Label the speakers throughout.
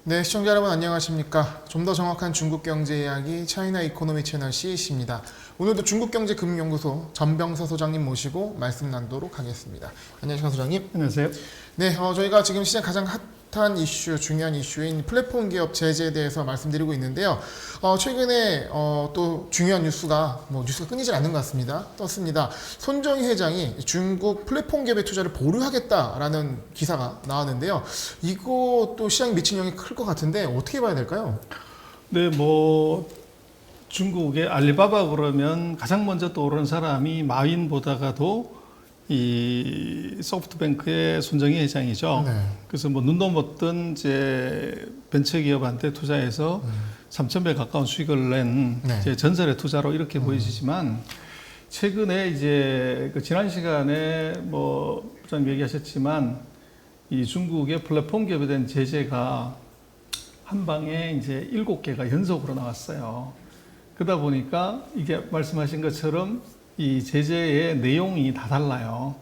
Speaker 1: 네, 시청자 여러분 안녕하십니까. 좀 더 정확한 중국 경제 이야기 차이나 이코노미 채널 CEC입니다. 오늘도 중국경제금융연구소 전병서 소장님 모시고 말씀 나누도록 하겠습니다. 안녕하십니까 소장님.
Speaker 2: 안녕하세요.
Speaker 1: 네, 저희가 지금 시장 가장 핫한 이슈, 중요한 이슈인 플랫폼 기업 제재에 대해서 말씀드리고 있는데요. 최근에 또 중요한 뉴스가 끊이질 않는 것 같습니다. 떴습니다. 손정희 회장이 중국 플랫폼 기업의 투자를 보류하겠다라는 기사가 나왔는데요. 이거 또 시장에 미친 영향이 클 것 같은데 어떻게 봐야 될까요?
Speaker 2: 네, 중국의 알리바바 그러면 가장 먼저 떠오르는 사람이 마윈보다가도 이 소프트뱅크의 손정희 회장이죠.
Speaker 1: 네.
Speaker 2: 그래서 눈도 못 뜬 이제 벤처기업한테 투자해서 3,000배 가까운 수익을 낸
Speaker 1: 네.
Speaker 2: 이제 전설의 투자로 이렇게 보이시지만 최근에 이제 지난 시간에 부장님 얘기하셨지만 이 중국의 플랫폼 기업에 대한 제재가 한 방에 이제 7개가 연속으로 나왔어요. 그러다 보니까 이게 말씀하신 것처럼 이 제재의 내용이 다 달라요.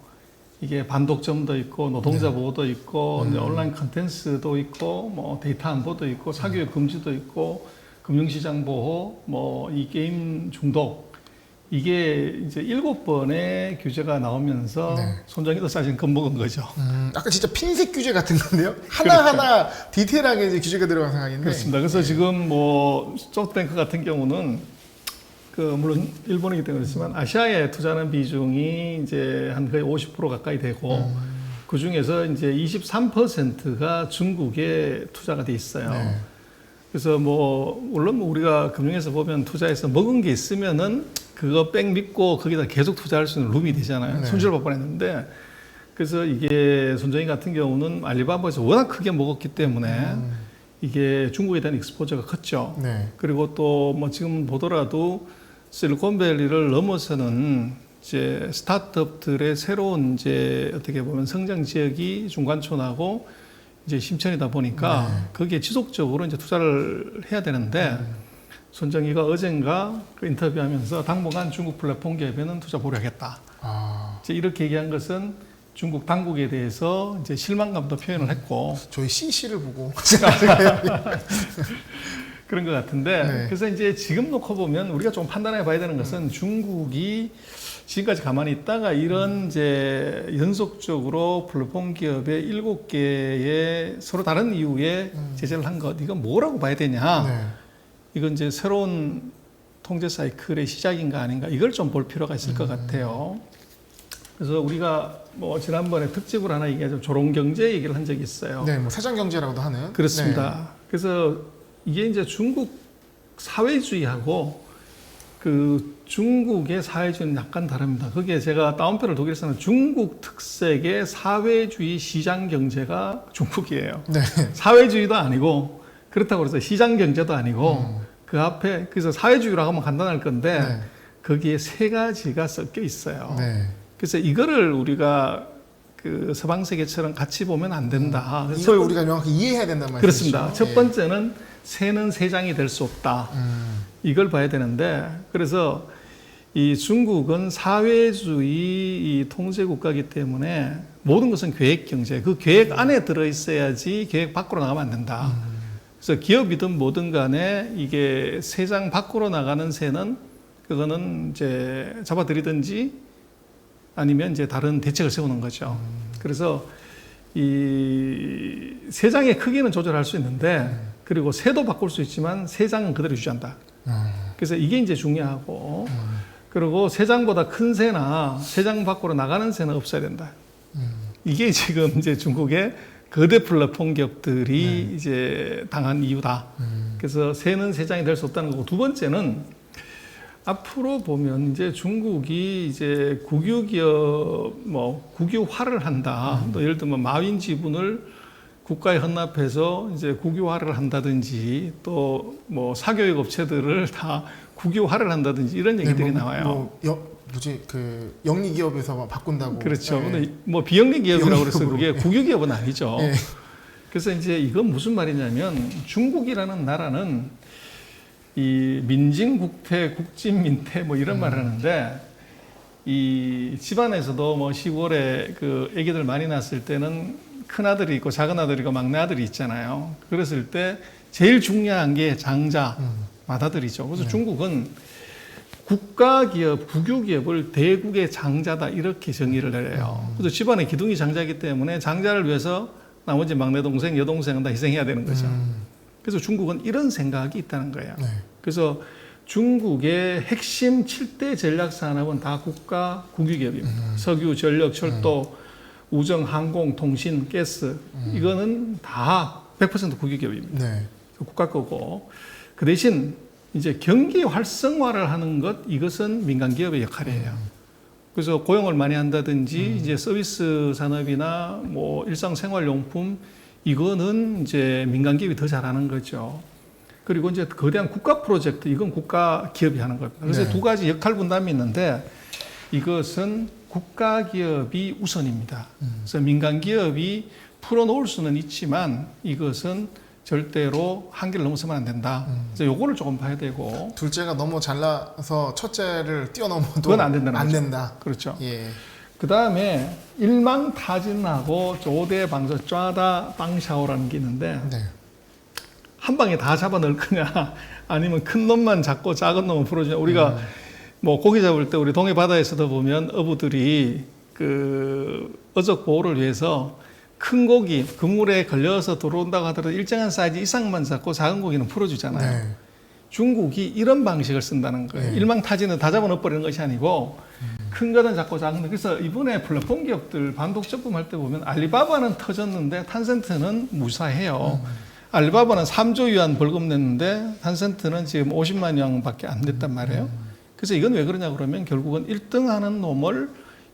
Speaker 2: 이게 반독점도 있고 노동자 보호도 있고 이제 온라인 컨텐츠도 있고 데이터 안보도 있고 사교육 금지도 있고 금융시장 보호 이 게임 중독 이게 이제 7번의 규제가 나오면서
Speaker 1: 네.
Speaker 2: 손정희도 사실 겁먹은 거죠.
Speaker 1: 아까 진짜 핀셋 규제 같은 건데요. 하나하나 디테일하게 이제 규제가 들어간 상황인데.
Speaker 2: 그렇습니다. 그래서 지금 소프트뱅크 같은 경우는 물론 일본이기 때문에 그렇지만 아시아에 투자하는 비중이 이제 한 거의 50% 가까이 되고 그 중에서 이제 23%가 중국에 투자가 돼 있어요.
Speaker 1: 네.
Speaker 2: 그래서 물론 우리가 금융에서 보면 투자해서 먹은 게 있으면은 그거 뺑 믿고 거기다 계속 투자할 수 있는 룸이 되잖아요.
Speaker 1: 네.
Speaker 2: 손실을 볼 뻔했는데 그래서 이게 손정희 같은 경우는 알리바바에서 워낙 크게 먹었기 때문에 이게 중국에 대한 익스포저가 컸죠.
Speaker 1: 네.
Speaker 2: 그리고 또 지금 보더라도 실리콘밸리를 넘어서는 이제 스타트업들의 새로운 이제 어떻게 보면 성장 지역이 중관촌하고 이제 심천이다 보니까
Speaker 1: 네.
Speaker 2: 거기에 지속적으로 이제 투자를 해야 되는데 손정희가 어젠가 그 인터뷰하면서 당분간 중국 플랫폼 기업에는 투자 보류하겠다. 이제 이렇게 얘기한 것은 중국 당국에 대해서 이제 실망감도 표현을 했고
Speaker 1: 저희 CC를 보고
Speaker 2: 그런 것 같은데
Speaker 1: 네.
Speaker 2: 그래서 이제 지금 놓고 보면 우리가 좀 판단해 봐야 되는 것은 중국이 지금까지 가만히 있다가 이런 이제 연속적으로 플랫폼 기업의 7개의 서로 다른 이유에 제재를 한 것 이건 뭐라고 봐야 되냐?
Speaker 1: 네.
Speaker 2: 이건 이제 새로운 통제 사이클의 시작인가 아닌가 이걸 좀 볼 필요가 있을 것 같아요. 그래서 우리가 지난번에 특집으로 하나 얘기하죠. 조롱경제 얘기를 한 적이 있어요.
Speaker 1: 네, 사장 경제라고도 하는.
Speaker 2: 그렇습니다. 그래서 이게 이제 중국 사회주의하고 그 중국의 사회주의는 약간 다릅니다. 그게 제가 따옴표를 독일에서는 중국 특색의 사회주의 시장 경제가 중국이에요.
Speaker 1: 네.
Speaker 2: 사회주의도 아니고 그렇다고 해서 시장 경제도 아니고 그 앞에 그래서 사회주의라고 하면 간단할 건데
Speaker 1: 네.
Speaker 2: 거기에 세 가지가 섞여 있어요.
Speaker 1: 네.
Speaker 2: 그래서 이거를 우리가 그 서방 세계처럼 같이 보면 안 된다. 그래서
Speaker 1: 이걸 우리가 명확히 이해해야 된다는 말이죠.
Speaker 2: 그렇습니다. 첫 번째는 새는 세장이 될 수 없다. 이걸 봐야 되는데 그래서 이 중국은 사회주의 이 통제 국가이기 때문에 모든 것은 계획 경제. 그 계획 안에 들어 있어야지 계획 밖으로 나가면 안 된다. 그래서 기업이든 뭐든 간에 이게 세장 밖으로 나가는 새는 그거는 이제 잡아들이든지 아니면 이제 다른 대책을 세우는 거죠. 그래서 이 세 장의 크기는 조절할 수 있는데 그리고 새도 바꿀 수 있지만 세 장은 그대로 유지한다. 그래서 이게 이제 중요하고 그리고 세 장보다 큰 새나 세 장 밖으로 나가는 새는 없어야 된다. 이게 지금 이제 중국의 거대 플랫폼 기업들이 이제 당한 이유다. 그래서 새는 세 장이 될 수 없다는 거고 두 번째는 앞으로 보면 이제 중국이 이제 국유기업 국유화를 한다. 또 예를 들면 마윈 지분을 국가에 헌납해서 이제 국유화를 한다든지 또 사교육 업체들을 다 국유화를 한다든지 이런 얘기들이 나와요.
Speaker 1: 영리 기업에서 바꾼다고.
Speaker 2: 그렇죠.
Speaker 1: 네.
Speaker 2: 근데 비영리 기업이라고 그래서 그게
Speaker 1: 네.
Speaker 2: 국유기업은 아니죠.
Speaker 1: 네.
Speaker 2: 그래서 이제 이건 무슨 말이냐면 중국이라는 나라는 이 민진국태, 국진민태 이런 말을 하는데 이 집안에서도 시골에 그 아기들 많이 낳았을 때는 큰 아들이 있고 작은 아들이 있고 막내 아들이 있잖아요. 그랬을 때 제일 중요한 게 장자, 맏아들이죠. 그래서 중국은 국가기업, 국유기업을 대국의 장자다 이렇게 정의를 내려요. 그래서 집안의 기둥이 장자이기 때문에 장자를 위해서 나머지 막내 동생, 여동생은 다 희생해야 되는 거죠. 그래서 중국은 이런 생각이 있다는 거예요.
Speaker 1: 네.
Speaker 2: 그래서 중국의 핵심 7대 전략 산업은 다 국가 국유기업입니다. 석유, 전력, 철도, 우정, 항공, 통신, 가스 이거는 다 100% 국유기업입니다.
Speaker 1: 네.
Speaker 2: 국가 거고 그 대신 이제 경기 활성화를 하는 것 이것은 민간 기업의 역할이에요. 그래서 고용을 많이 한다든지 이제 서비스 산업이나 뭐 일상생활용품 이거는 이제 민간 기업이 더 잘하는 거죠. 그리고 이제 거대한 국가 프로젝트 이건 국가 기업이 하는 겁니다. 그래서
Speaker 1: 네.
Speaker 2: 두 가지 역할 분담이 있는데 이것은 국가 기업이 우선입니다. 그래서 민간 기업이 풀어놓을 수는 있지만 이것은 절대로 한계를 넘어서면 안 된다. 그래서 요거를 조금 봐야 되고
Speaker 1: 둘째가 너무 잘나서 첫째를 뛰어넘어도
Speaker 2: 그건 안 된다는
Speaker 1: 안
Speaker 2: 거죠.
Speaker 1: 된다.
Speaker 2: 그렇죠.
Speaker 1: 예.
Speaker 2: 그 다음에 일망타진하고 조대방서 짜다 빵샤오라는 게 있는데
Speaker 1: 네.
Speaker 2: 한 방에 다 잡아 넣을 거냐 아니면 큰 놈만 잡고 작은 놈을 풀어주냐. 우리가 뭐 고기 잡을 때 우리 동해 바다에서도 보면 어부들이 그 어적 보호를 위해서 큰 고기 그물에 걸려서 들어온다고 하더라도 일정한 사이즈 이상만 잡고 작은 고기는 풀어주잖아요.
Speaker 1: 네.
Speaker 2: 중국이 이런 방식을 쓴다는 거예요.
Speaker 1: 네.
Speaker 2: 일망타진은 다 잡아 넣어버리는 것이 아니고 큰 거는 잡고 작은 거. 그래서 이번에 플랫폼 기업들 반독 접근할 때 보면 알리바바는 터졌는데 탄센트는 무사해요. 알리바바는 3조 위안 벌금 냈는데 탄센트는 지금 50만 위안밖에 안 냈단 말이에요. 그래서 이건 왜 그러냐 그러면 결국은 1등 하는 놈을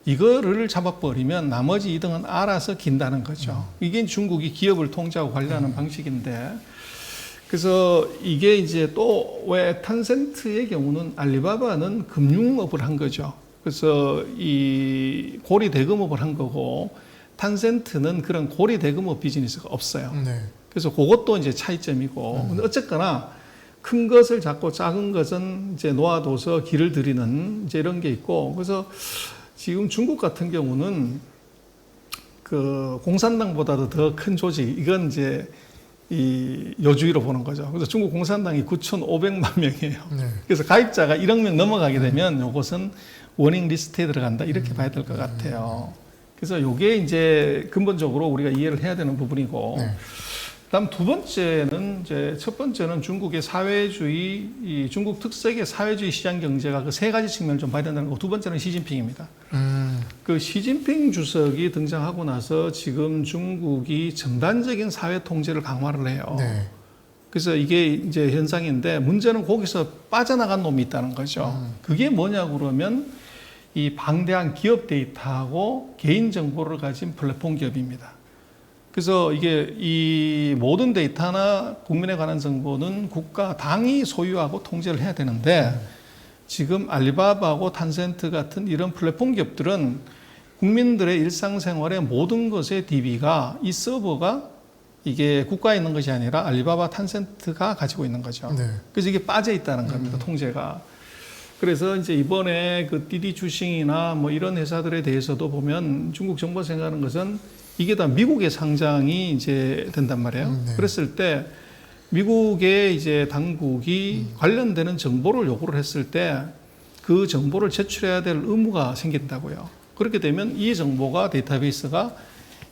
Speaker 2: 이거를 잡아버리면 나머지 2등은 알아서 긴다는 거죠. 이게 중국이 기업을 통제하고 관리하는 방식인데 그래서 이게 이제 또 왜 탄센트의 경우는 알리바바는 금융업을 한 거죠. 그래서 이 고리 대금업을 한 거고 탄센트는 그런 고리 대금업 비즈니스가 없어요.
Speaker 1: 네.
Speaker 2: 그래서 그것도 이제 차이점이고 근데 어쨌거나 큰 것을 잡고 작은 것은 이제 놓아둬서 길을 들이는 이제 이런 게 있고 그래서 지금 중국 같은 경우는 그 공산당보다도 더 큰 조직 이건 이제 이 여주의로 보는 거죠. 그래서 중국 공산당이 9,500만 명이에요.
Speaker 1: 네.
Speaker 2: 그래서 가입자가 1억 명 넘어가게 되면 이것은 워닝 리스트에 들어간다 이렇게 봐야 될 것 같아요. 그래서 이게 이제 근본적으로 우리가 이해를 해야 되는 부분이고.
Speaker 1: 네.
Speaker 2: 그다음 두 번째는 이제 첫 번째는 중국의 사회주의, 이 중국 특색의 사회주의 시장 경제가 그 세 가지 측면을 좀 봐야 된다는 거. 두 번째는 시진핑입니다. 그 시진핑 주석이 등장하고 나서 지금 중국이 전반적인 사회 통제를 강화를 해요.
Speaker 1: 네.
Speaker 2: 그래서 이게 이제 현상인데 문제는 거기서 빠져나간 놈이 있다는 거죠. 그게 뭐냐고 그러면 이 방대한 기업 데이터하고 개인 정보를 가진 플랫폼 기업입니다. 그래서 이게 이 모든 데이터나 국민에 관한 정보는 국가 당이 소유하고 통제를 해야 되는데 지금 알리바바하고 탄센트 같은 이런 플랫폼 기업들은 국민들의 일상생활의 모든 것의 DB가 이 서버가 이게 국가에 있는 것이 아니라 알리바바 탄센트가 가지고 있는 거죠.
Speaker 1: 네.
Speaker 2: 그래서 이게 빠져 있다는 겁니다. 통제가. 그래서 이제 이번에 그 디디 주싱이나 뭐 이런 회사들에 대해서도 보면 중국 정부가 생각하는 것은 이게 다 미국의 상장이 이제 된단 말이에요.
Speaker 1: 네.
Speaker 2: 그랬을 때 미국의 이제 당국이 관련되는 정보를 요구를 했을 때 그 정보를 제출해야 될 의무가 생긴다고요. 그렇게 되면 이 정보가 데이터베이스가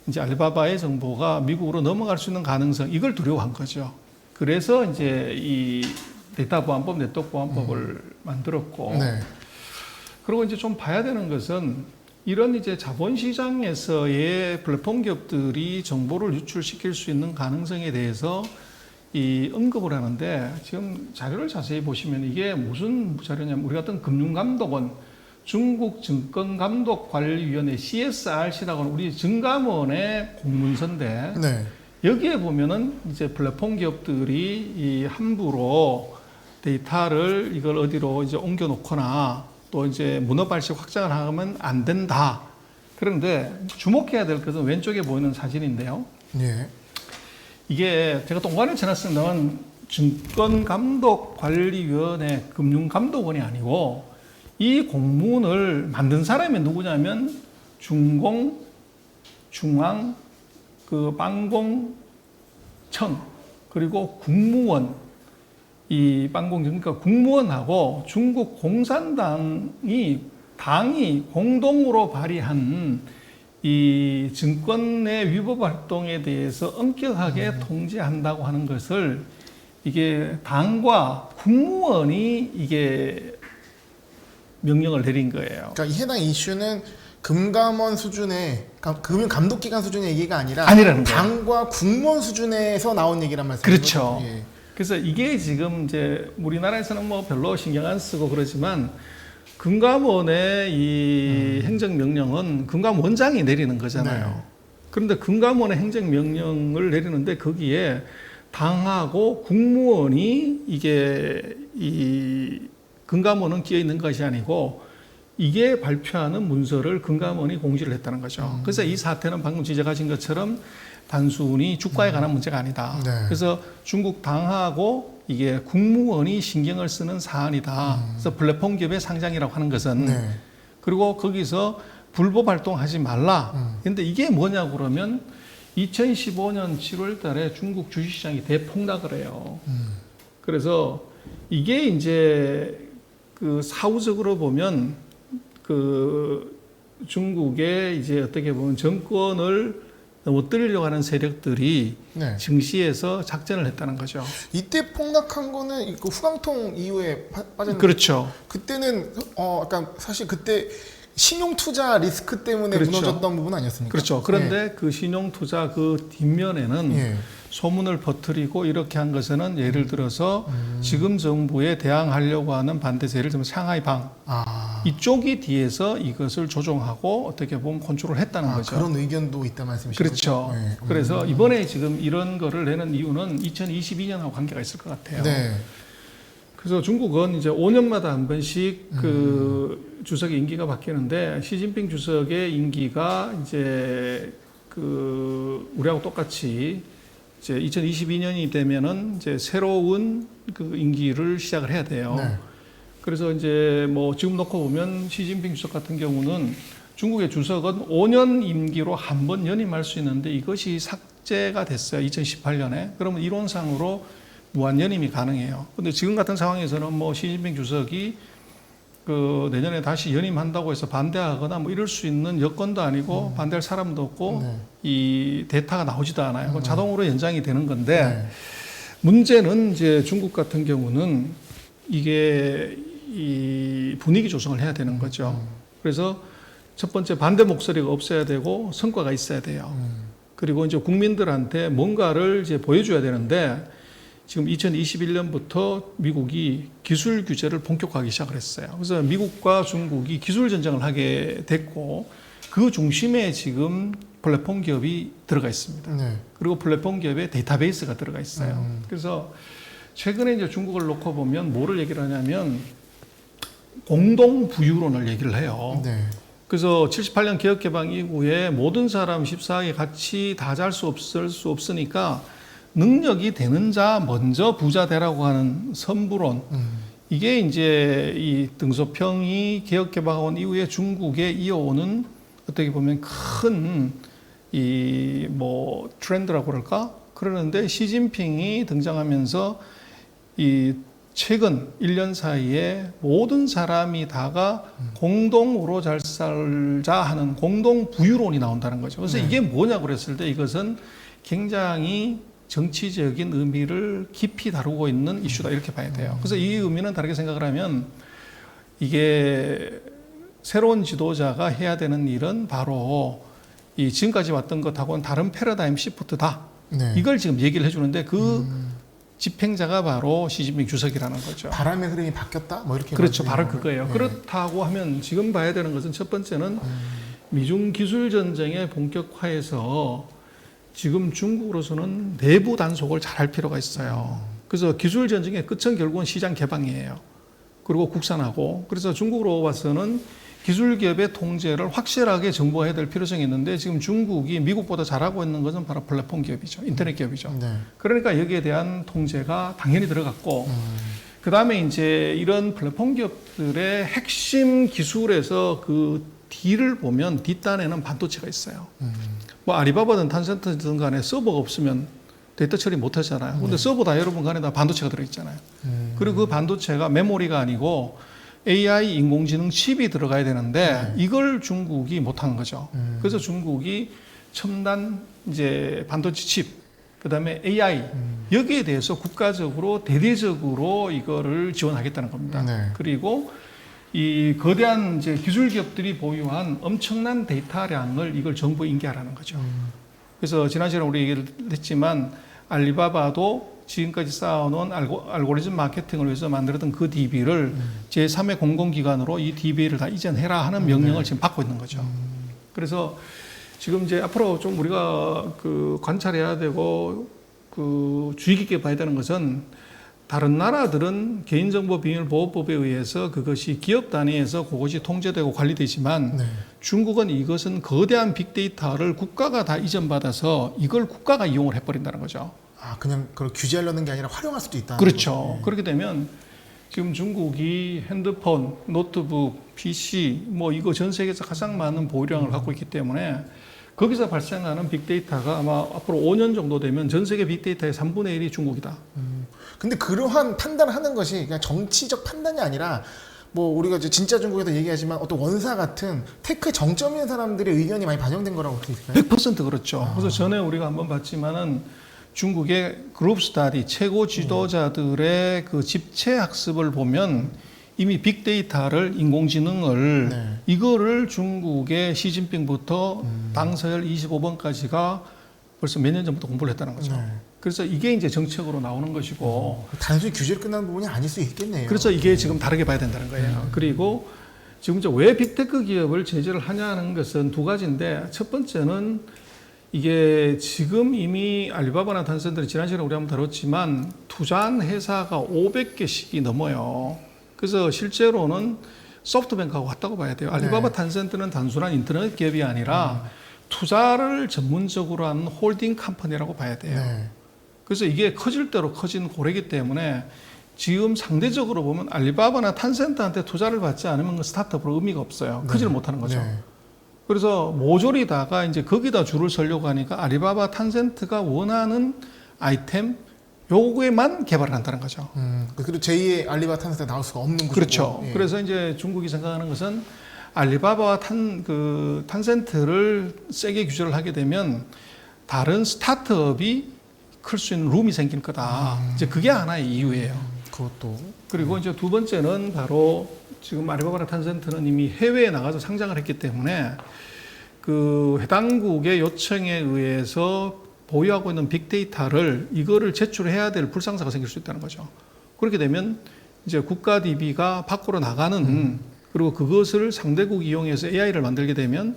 Speaker 2: 이제 알리바바의 정보가 미국으로 넘어갈 수 있는 가능성 이걸 두려워한 거죠. 그래서 이제 이 데이터 보안법, 네트워크 보안법을 만들었고
Speaker 1: 네.
Speaker 2: 그리고 이제 좀 봐야 되는 것은 이런 이제 자본시장에서의 플랫폼 기업들이 정보를 유출시킬 수 있는 가능성에 대해서 이 언급을 하는데 지금 자료를 자세히 보시면 이게 무슨 자료냐면 우리 같은 금융감독원 중국 증권감독관리위원회 CSRC라고 하는 우리 증감원의 공문서인데
Speaker 1: 네.
Speaker 2: 여기에 보면은 이제 플랫폼 기업들이 이 함부로 데이터를 이걸 어디로 이제 옮겨 놓거나 또 이제 문어 발식 확장을 하면 안 된다. 그런데 주목해야 될 것은 왼쪽에 보이는 사진인데요.
Speaker 1: 예.
Speaker 2: 이게 제가 동관을 쳐놨습니다만 증권감독관리위원회 금융감독원이 아니고 이 공문을 만든 사람이 누구냐면 중공 중앙 그 빵공청 그리고 국무원 이 빵공청 그러니까 국무원하고 중국 공산당이 당이 공동으로 발의한 이 증권의 위법 활동에 대해서 엄격하게 통제한다고 하는 것을 이게 당과 국무원이 이게 명령을 내린 거예요.
Speaker 1: 그러니까 이 해당 이슈는 금감원 수준의 금융 감독기관 수준의 얘기가 아니라
Speaker 2: 아니라는 거예요.
Speaker 1: 당과 국무원 수준에서 나온 얘기란 말씀이죠.
Speaker 2: 그렇죠.
Speaker 1: 예.
Speaker 2: 그래서 이게 지금 이제 우리나라에서는 뭐 별로 신경 안 쓰고 그러지만 금감원의 이 행정명령은 금감원장이 내리는 거잖아요.
Speaker 1: 네.
Speaker 2: 그런데 금감원의 행정명령을 내리는데 거기에 당하고 국무원이 이게 이 금감원은 끼어 있는 것이 아니고 이게 발표하는 문서를 금감원이 공지를 했다는 거죠. 그래서 이 사태는 방금 지적하신 것처럼 단순히 주가에 관한 문제가 아니다.
Speaker 1: 네.
Speaker 2: 그래서 중국 당하고 이게 국무원이 신경을 쓰는 사안이다. 그래서 플랫폼 기업의 상장이라고 하는 것은
Speaker 1: 네.
Speaker 2: 그리고 거기서 불법 활동하지 말라. 근데 이게 뭐냐고 그러면 2015년 7월 달에 중국 주식시장이 대폭락을 해요. 그래서 이게 이제 그 사후적으로 보면 그 중국의 이제 어떻게 보면 정권을 넘어뜨리려고 하는 세력들이
Speaker 1: 네.
Speaker 2: 증시에서 작전을 했다는 거죠.
Speaker 1: 이때 폭락한 거는 그 후광통 이후에 빠졌는데
Speaker 2: 그렇죠.
Speaker 1: 그때는 약간 사실 그때 신용 투자 리스크 때문에
Speaker 2: 그렇죠.
Speaker 1: 무너졌던 부분 아니었습니까?
Speaker 2: 그렇죠. 그런데 그 신용 투자 그 뒷면에는
Speaker 1: 예.
Speaker 2: 소문을 퍼뜨리고 이렇게 한 것은 예를 들어서 지금 정부에 대항하려고 하는 반대세, 예를 들면 상하이방 이쪽이 뒤에서 이것을 조종하고 어떻게 보면 컨트롤을 했다는 거죠.
Speaker 1: 그런 의견도 있다 말씀이시죠?
Speaker 2: 그렇죠.
Speaker 1: 네.
Speaker 2: 그래서 이번에 지금 이런 거를 내는 이유는 2022년하고 관계가 있을 것 같아요.
Speaker 1: 네.
Speaker 2: 그래서 중국은 이제 5년마다 한 번씩 그 주석의 임기가 바뀌는데 시진핑 주석의 임기가 이제 그 우리하고 똑같이 이제 2022년이 되면은 이제 새로운 그 임기를 시작을 해야 돼요.
Speaker 1: 네.
Speaker 2: 그래서 이제 뭐 지금 놓고 보면 시진핑 주석 같은 경우는 중국의 주석은 5년 임기로 한 번 연임할 수 있는데 이것이 삭제가 됐어요. 2018년에. 그러면 이론상으로 무한 연임이 가능해요. 근데 지금 같은 상황에서는 뭐 시진핑 주석이 그 내년에 다시 연임한다고 해서 반대하거나 뭐 이럴 수 있는 여건도 아니고 반대할 사람도 없고
Speaker 1: 네.
Speaker 2: 이 데이터가 나오지도 않아요. 그건 자동으로 연장이 되는 건데
Speaker 1: 네.
Speaker 2: 문제는 이제 중국 같은 경우는 이게 이 분위기 조성을 해야 되는 거죠. 그래서 첫 번째 반대 목소리가 없어야 되고 성과가 있어야 돼요. 그리고 이제 국민들한테 뭔가를 이제 보여줘야 되는데 지금 2021년부터 미국이 기술 규제를 본격화하기 시작을 했어요. 그래서 미국과 중국이 기술 전쟁을 하게 됐고 그 중심에 지금 플랫폼 기업이 들어가 있습니다.
Speaker 1: 네.
Speaker 2: 그리고 플랫폼 기업에 데이터베이스가 들어가 있어요. 그래서 최근에 이제 중국을 놓고 보면 뭐를 얘기를 하냐면 공동 부유론을 얘기를 해요.
Speaker 1: 네.
Speaker 2: 그래서 78년 개혁 개방 이후에 모든 사람 14억이 같이 다 잘 수 없으니까 능력이 되는 자 먼저 부자 되라고 하는 선부론. 이게 이제 이 등소평이 개혁 개방원 이후에 중국에 이어오는 어떻게 보면 큰 이 뭐 트렌드라고 그럴까? 그러는데 시진핑이 등장하면서 이 최근 1년 사이에 모든 사람이 다가 공동으로 잘 살자 하는 공동 부유론이 나온다는 거죠. 그래서 이게 뭐냐고 그랬을 때 이것은 굉장히 정치적인 의미를 깊이 다루고 있는 이슈다 이렇게 봐야 돼요. 그래서 이 의미는 다르게 생각을 하면 이게 새로운 지도자가 해야 되는 일은 바로 이 지금까지 왔던 것하고는 다른 패러다임 시프트다.
Speaker 1: 네.
Speaker 2: 이걸 지금 얘기를 해주는데 그 집행자가 바로 시진핑 주석이라는 거죠.
Speaker 1: 바람의 흐름이 바뀌었다? 뭐 이렇게
Speaker 2: 그렇죠. 바로
Speaker 1: 말씀드리는
Speaker 2: 그거예요.
Speaker 1: 거예요.
Speaker 2: 그렇다고 하면 지금 봐야 되는 것은 첫 번째는 미중 기술 전쟁의 본격화에서 지금 중국으로서는 내부 단속을 잘할 필요가 있어요. 그래서 기술 전쟁의 끝은 결국은 시장 개방이에요. 그리고 국산화고. 그래서 중국으로 와서는 기술 기업의 통제를 확실하게 정부가 해야 될 필요성이 있는데 지금 중국이 미국보다 잘하고 있는 것은 바로 플랫폼 기업이죠. 인터넷 기업이죠.
Speaker 1: 네.
Speaker 2: 그러니까 여기에 대한 통제가 당연히 들어갔고 그 다음에 이제 이런 플랫폼 기업들의 핵심 기술에서 그 D를 보면 뒷단에는 반도체가 있어요. 뭐 아리바바든 탄센트든 간에 서버가 없으면 데이터 처리 못 하잖아요. 근데 서버 다 여러분 간에 다 반도체가 들어있잖아요. 그리고 그 반도체가 메모리가 아니고 AI 인공지능 칩이 들어가야 되는데 이걸 중국이 못하는 거죠. 그래서 중국이 첨단 이제 반도체 칩, 그다음에 AI 여기에 대해서 국가적으로 대대적으로 이거를 지원하겠다는 겁니다.
Speaker 1: 네.
Speaker 2: 그리고 이 거대한 이제 기술 기업들이 보유한 엄청난 데이터량을 이걸 정부에 인계하라는 거죠. 그래서 지난 시간에 우리 얘기를 했지만 알리바바도 지금까지 쌓아놓은 알고리즘 마케팅을 위해서 만들었던 그 DB를 제3의 공공기관으로 이 DB를 다 이전해라 하는 명령을 지금 받고 있는 거죠. 그래서 지금 이제 앞으로 좀 우리가 그 관찰해야 되고 그 주의 깊게 봐야 되는 것은 다른 나라들은 개인정보비밀보호법에 의해서 그것이 기업 단위에서 그것이 통제되고 관리되지만 중국은 이것은 거대한 빅데이터를 국가가 다 이전받아서 이걸 국가가 이용을 해버린다는 거죠.
Speaker 1: 아, 그냥 그걸 규제하려는 게 아니라 활용할 수도 있다.
Speaker 2: 그렇죠. 그렇게 되면 지금 중국이 핸드폰, 노트북, PC 뭐 이거 전 세계에서 가장 많은 보유량을 갖고 있기 때문에 거기서 발생하는 빅데이터가 아마 앞으로 5년 정도 되면 전 세계 빅데이터의 3분의 1이 중국이다.
Speaker 1: 근데 그러한 판단을 하는 것이 그냥 정치적 판단이 아니라 뭐 우리가 이제 진짜 중국에서 얘기하지만 어떤 원사 같은 테크 정점인 사람들의 의견이 많이 반영된 거라고 볼수 있을까요?
Speaker 2: 100% 그렇죠. 그래서 전에 우리가 한번 봤지만은 중국의 그룹 스타디 최고 지도자들의 그 집체 학습을 보면 이미 빅데이터를 인공지능을 이거를 중국의 시진핑부터 당서열 25번까지가 벌써 몇 년 전부터 공부를 했다는 거죠. 그래서 이게 이제 정책으로 나오는 것이고
Speaker 1: 단순히 규제로 끝나는 부분이 아닐 수 있겠네요.
Speaker 2: 그래서 이게 지금 다르게 봐야 된다는 거예요. 그리고 지금 이제 왜 빅테크 기업을 제재를 하냐는 것은 두 가지인데 첫 번째는 이게 지금 이미 알리바바나 탄센트는 지난 시간에 우리 한번 다뤘지만 투자한 회사가 500개씩이 넘어요. 그래서 실제로는 소프트뱅크하고 같다고 봐야 돼요. 알리바바 탄센트는 단순한 인터넷 기업이 아니라 투자를 전문적으로 하는 홀딩 컴퍼니라고 봐야 돼요. 그래서 이게 커질 대로 커진 고래이기 때문에 지금 상대적으로 보면 알리바바나 탄센트한테 투자를 받지 않으면 그 스타트업으로 의미가 없어요. 크지를 못하는 거죠. 그래서 모조리 다가 이제 거기다 줄을 서려고 하니까 알리바바 탄센트가 원하는 아이템 요거에만 개발을 한다는 거죠.
Speaker 1: 그리고 제2의 알리바바 탄센트가 나올 수가 없는 거죠.
Speaker 2: 그렇죠. 그래서 이제 중국이 생각하는 것은 알리바바와 탄센트를 세게 규제를 하게 되면 다른 스타트업이 클 수 있는 룸이 생길 거다. 이제 그게 하나의 이유예요.
Speaker 1: 그것도.
Speaker 2: 그리고 이제 두 번째는 바로 지금 알리바바나 탄센트는 이미 해외에 나가서 상장을 했기 때문에 그 해당국의 요청에 의해서 보유하고 있는 빅데이터를 이거를 제출해야 될 불상사가 생길 수 있다는 거죠. 그렇게 되면 이제 국가 DB가 밖으로 나가는 그리고 그것을 상대국 이용해서 AI를 만들게 되면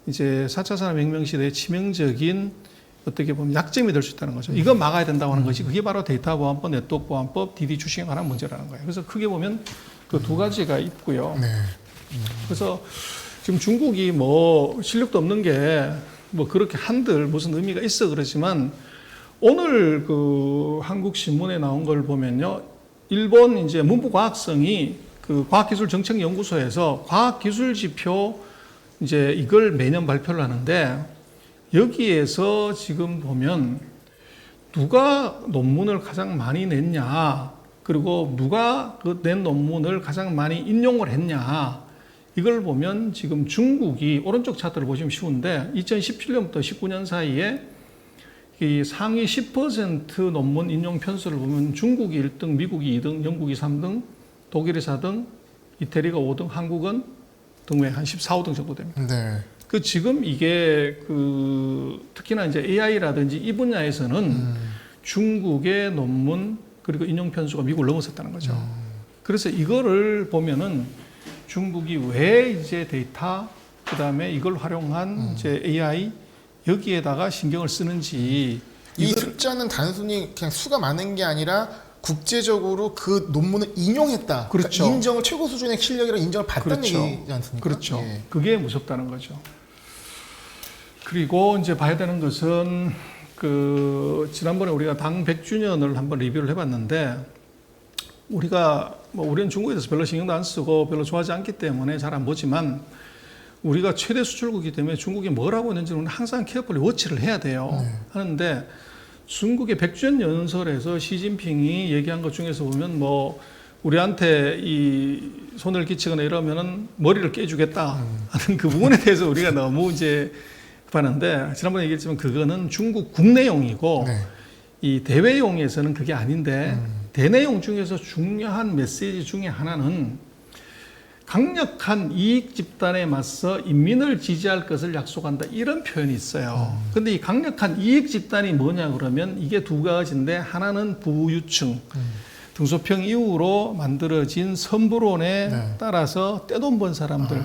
Speaker 2: 이제 4차 산업혁명 시대의 치명적인 어떻게 보면 약점이 될 수 있다는 거죠. 이거 막아야 된다고 하는 것이 그게 바로 데이터 보안법, 네트워크 보안법, DD 추진에 관한 문제라는 거예요. 그래서 크게 보면 그 두 가지가 있고요. 그래서 지금 중국이 뭐 실력도 없는 게 뭐 그렇게 한들 무슨 의미가 있어 그러지만 오늘 그 한국 신문에 나온 걸 보면요. 일본 이제 문부과학성이 그 과학기술정책연구소에서 과학기술 지표 이제 이걸 매년 발표를 하는데 여기에서 지금 보면 누가 논문을 가장 많이 냈냐 그리고 누가 그 낸 논문을 가장 많이 인용을 했냐 이걸 보면 지금 중국이 오른쪽 차트를 보시면 쉬운데 2017년부터 19년 사이에 이 상위 10% 논문 인용 편수를 보면 중국이 1등, 미국이 2등, 영국이 3등, 독일이 4등, 이태리가 5등, 한국은 등외 한 14, 5등 정도 됩니다. 그 지금 이게 그 특히나 이제 AI라든지 이 분야에서는 중국의 논문 그리고 인용 편수가 미국을 넘어섰다는 거죠. 그래서 이거를 보면은 중국이 왜 이제 데이터 그다음에 이걸 활용한 이제 AI 여기에다가 신경을 쓰는지
Speaker 1: 이 숫자는 단순히 그냥 수가 많은 게 아니라 국제적으로 그 논문을 인용했다.
Speaker 2: 그렇죠.
Speaker 1: 그러니까 인정을 최고 수준의 실력이라 인정을 받다는
Speaker 2: 그렇죠.
Speaker 1: 얘기지 않습니까?
Speaker 2: 그렇죠. 그게 무섭다는 거죠. 그리고 이제 봐야 되는 것은 그 지난번에 우리가 당 100주년을 한번 리뷰를 해봤는데 우리가 뭐 우리는 중국에 대해서 별로 신경도 안 쓰고 별로 좋아하지 않기 때문에 잘 안 보지만 우리가 최대 수출국이기 때문에 중국이 뭘 하고 있는지는 항상 케어풀리 워치를 해야 돼요. 하는데 중국의 백주년 연설에서 시진핑이 얘기한 것 중에서 보면 뭐 우리한테 이 손을 끼치거나 이러면은 머리를 깨주겠다 하는 그 부분에 대해서 우리가 너무 이제 급하는데 지난번에 얘기했지만 그거는 중국 국내용이고
Speaker 1: 네.
Speaker 2: 이 대외용에서는 그게 아닌데 대내용 중에서 중요한 메시지 중에 하나는 강력한 이익 집단에 맞서 인민을 지지할 것을 약속한다 이런 표현이 있어요. 근데 이 강력한 이익 집단이 뭐냐 그러면 이게 두 가지인데 하나는 부유층 등소평 이후로 만들어진 선불론에
Speaker 1: 네.
Speaker 2: 따라서 떼돈 번 사람들.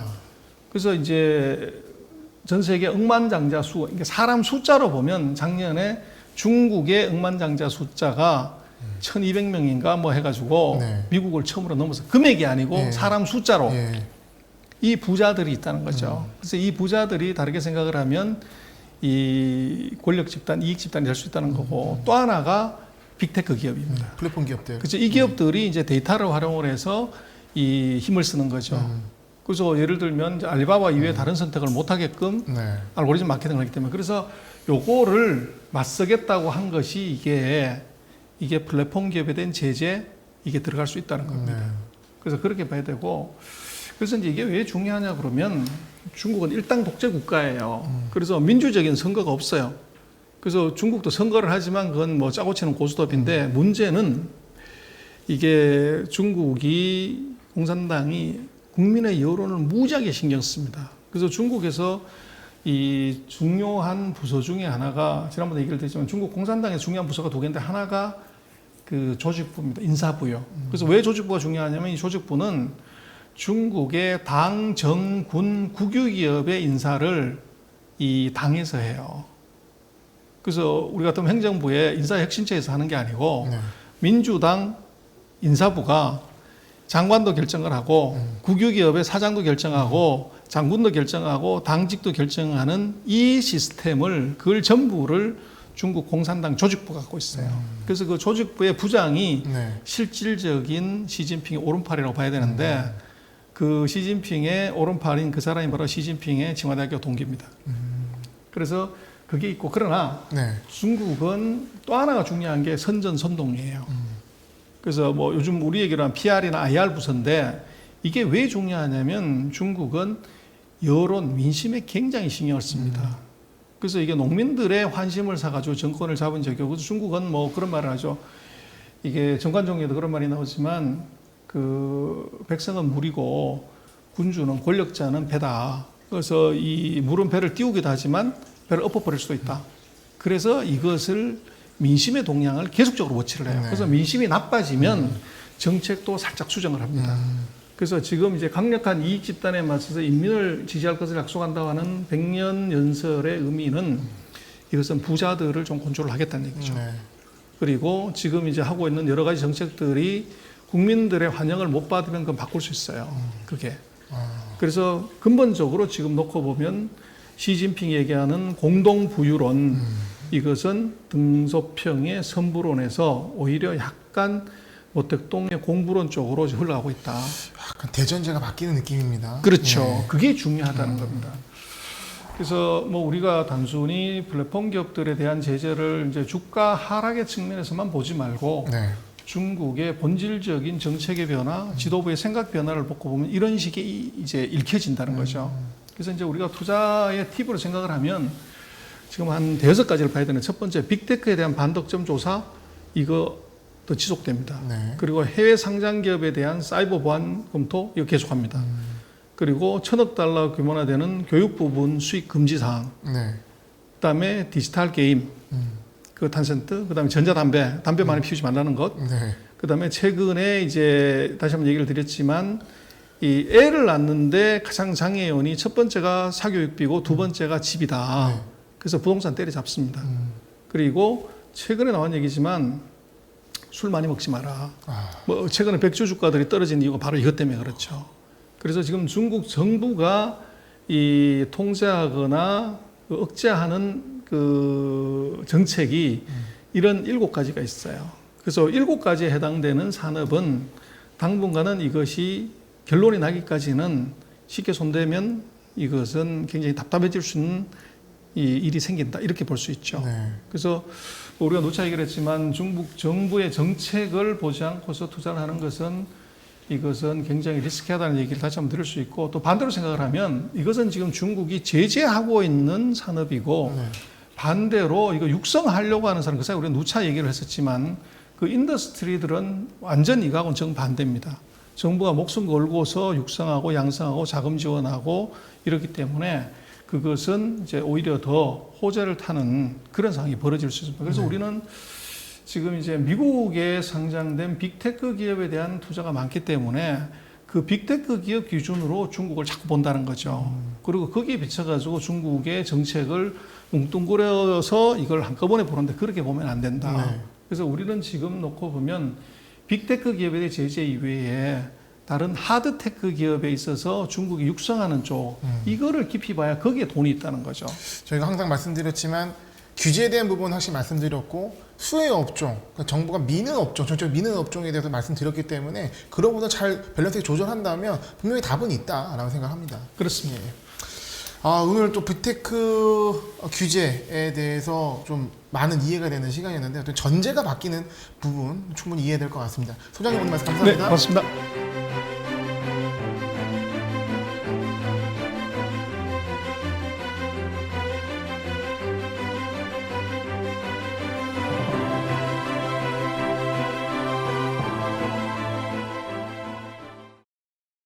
Speaker 2: 그래서 이제 전 세계 억만장자 수, 그러니까 사람 숫자로 보면 작년에 중국의 억만장자 숫자가 1200명인가 뭐 해가지고
Speaker 1: 네.
Speaker 2: 미국을 처음으로 넘어서 금액이 아니고
Speaker 1: 예.
Speaker 2: 사람 숫자로
Speaker 1: 예.
Speaker 2: 이 부자들이 있다는 거죠. 그래서 이 부자들이 다르게 생각을 하면 이 권력 집단, 이익 집단이 될 수 있다는 거고 또 하나가 빅테크 기업입니다.
Speaker 1: 플랫폼 기업들.
Speaker 2: 그렇죠. 이 기업들이 이제 데이터를 활용을 해서 이 힘을 쓰는 거죠. 그래서 예를 들면 이제 알리바바 이외에 다른 선택을 못 하게끔
Speaker 1: 네.
Speaker 2: 알고리즘 마케팅을 하기 때문에 그래서 요거를 맞서겠다고 한 것이 이게 플랫폼 기업에 대한 제재 이게 들어갈 수 있다는 겁니다.
Speaker 1: 네.
Speaker 2: 그래서 그렇게 봐야 되고 그래서 이제 이게 왜 중요하냐 그러면 중국은 일당 독재 국가예요. 그래서 민주적인 선거가 없어요. 그래서 중국도 선거를 하지만 그건 뭐 짜고 치는 고스톱인데 문제는 이게 중국이 공산당이 국민의 여론을 무지하게 신경 씁니다. 그래서 중국에서 이 중요한 부서 중에 하나가 지난번에 얘기를 드렸지만 중국 공산당의 중요한 부서가 두 개인데 하나가 그 조직부입니다. 인사부요. 그래서 왜 조직부가 중요하냐면 이 조직부는 중국의 당, 정, 군, 국유기업의 인사를 이 당에서 해요. 그래서 우리 같은 행정부의 인사혁신처에서 하는 게 아니고
Speaker 1: 네.
Speaker 2: 민주당 인사부가 장관도 결정을 하고 국유기업의 사장도 결정하고 장군도 결정하고 당직도 결정하는 이 시스템을 그걸 전부를 중국 공산당 조직부가 갖고 있어요. 그래서 그 조직부의 부장이
Speaker 1: 네.
Speaker 2: 실질적인 시진핑의 오른팔이라고 봐야 되는데 그 시진핑의 오른팔인 그 사람이 바로 시진핑의清华대학교 동기입니다. 그래서 그게 있고 그러나
Speaker 1: 네.
Speaker 2: 중국은 또 하나가 중요한 게 선전선동이에요. 그래서 뭐 요즘 우리 얘기로 한 PR이나 IR 부서인데 이게 왜 중요하냐면 중국은 여론, 민심에 굉장히 신경을 씁니다. 그래서 이게 농민들의 환심을 사가지고 정권을 잡은 적이 없고 중국은 뭐 그런 말을 하죠. 이게 정관종에도 그런 말이 나오지만 그 백성은 물이고 군주는 권력자는 배다. 그래서 이 물은 배를 띄우기도 하지만 배를 엎어버릴 수도 있다. 그래서 이것을 민심의 동향을 계속적으로 워치를 해요.
Speaker 1: 네.
Speaker 2: 그래서 민심이 나빠지면 정책도 살짝 수정을 합니다. 그래서 지금 이제 강력한 이익 집단에 맞서서 인민을 지지할 것을 약속한다고 하는 100년 연설의 의미는 이것은 부자들을 좀 컨트롤 하겠다는 얘기죠.
Speaker 1: 네.
Speaker 2: 그리고 지금 이제 하고 있는 여러 가지 정책들이 국민들의 환영을 못 받으면 그건 바꿀 수 있어요. 그게. 그래서 근본적으로 지금 놓고 보면 시진핑이 얘기하는 공동부유론 이것은 등소평의 선부론에서 오히려 약간 모택동의 공부론 쪽으로 흘러가고 있다.
Speaker 1: 약간 대전제가 바뀌는 느낌입니다.
Speaker 2: 그렇죠.
Speaker 1: 네.
Speaker 2: 그게 중요하다는 겁니다. 그래서 뭐 우리가 단순히 플랫폼 기업들에 대한 제재를 이제 주가 하락의 측면에서만 보지 말고
Speaker 1: 네.
Speaker 2: 중국의 본질적인 정책의 변화, 지도부의 생각 변화를 보고 보면 이런 식이 이제 읽혀진다는 거죠. 그래서 이제 우리가 투자의 팁으로 생각을 하면 지금 한 5가지를 봐야 되는 첫 번째 빅테크에 대한 반독점 조사 이거 더 지속됩니다.
Speaker 1: 네.
Speaker 2: 그리고 해외 상장 기업에 대한 사이버 보안 검토 이거 계속합니다. 그리고 1,000억 달러 규모나 되는 교육 부분 수익 금지 사항.
Speaker 1: 네.
Speaker 2: 그다음에 디지털 게임, 그 탄센트, 그다음에 전자담배, 담배 많이 피우지 말라는 것.
Speaker 1: 네.
Speaker 2: 그다음에 최근에 이제 다시 한번 얘기를 드렸지만 이 애를 낳는데 가장 장애연이 첫 번째가 사교육비고 두 번째가 집이다.
Speaker 1: 네.
Speaker 2: 그래서 부동산 때려잡습니다. 그리고 최근에 나온 얘기지만 술 많이 먹지 마라. 뭐 최근에 백주 주가들이 떨어진 이유가 바로 이것 때문에 그렇죠. 그래서 지금 중국 정부가 이 통제하거나 그 억제하는 그 정책이 이런 7가지가 있어요. 그래서 7가지에 해당되는 산업은 당분간은 이것이 결론이 나기까지는 쉽게 손대면 이것은 굉장히 답답해질 수 있는 이 일이 생긴다 이렇게 볼 수 있죠.
Speaker 1: 네.
Speaker 2: 그래서 우리가 누차 얘기를 했지만 중국 정부의 정책을 보지 않고서 투자를 하는 것은 이것은 굉장히 리스키하다는 얘기를 다시 한번 드릴 수 있고 또 반대로 생각을 하면 이것은 지금 중국이 제재하고 있는 산업이고
Speaker 1: 네.
Speaker 2: 반대로 이거 육성하려고 하는 사람 그 사이 우리가 누차 얘기를 했었지만 그 인더스트리들은 완전 이거하고는 정반대입니다. 정부가 목숨 걸고서 육성하고 양성하고 자금 지원하고 이렇기 때문에 그것은 이제 오히려 더 호재를 타는 그런 상황이 벌어질 수 있습니다. 그래서 우리는 지금 이제 미국에 상장된 빅테크 기업에 대한 투자가 많기 때문에 그 빅테크 기업 기준으로 중국을 자꾸 본다는 거죠. 그리고 거기에 비춰가지고 중국의 정책을 뭉뚱그려서 이걸 한꺼번에 보는데 그렇게 보면 안 된다.
Speaker 1: 네.
Speaker 2: 그래서 우리는 지금 놓고 보면 빅테크 기업에 대한 제재 이외에 다른 하드테크 기업에 있어서 중국이 육성하는 쪽 이거를 깊이 봐야 거기에 돈이 있다는 거죠.
Speaker 1: 저희가 항상 말씀드렸지만 규제에 대한 부분 확실히 말씀드렸고 수혜 업종, 그러니까 정부가 미는 업종, 전체적으로 미는 업종에 대해서 말씀드렸기 때문에 그런 부분 잘 밸런스를 조절한다면 분명히 답은 있다라고 생각합니다.
Speaker 2: 그렇습니다.
Speaker 1: 오늘 또 빅테크 규제에 대해서 좀 많은 이해가 되는 시간이었는데 어떤 전제가 바뀌는 부분 충분히 이해될 것 같습니다. 소장님 오늘 말씀 감사합니다.
Speaker 2: 네, 고맙습니다.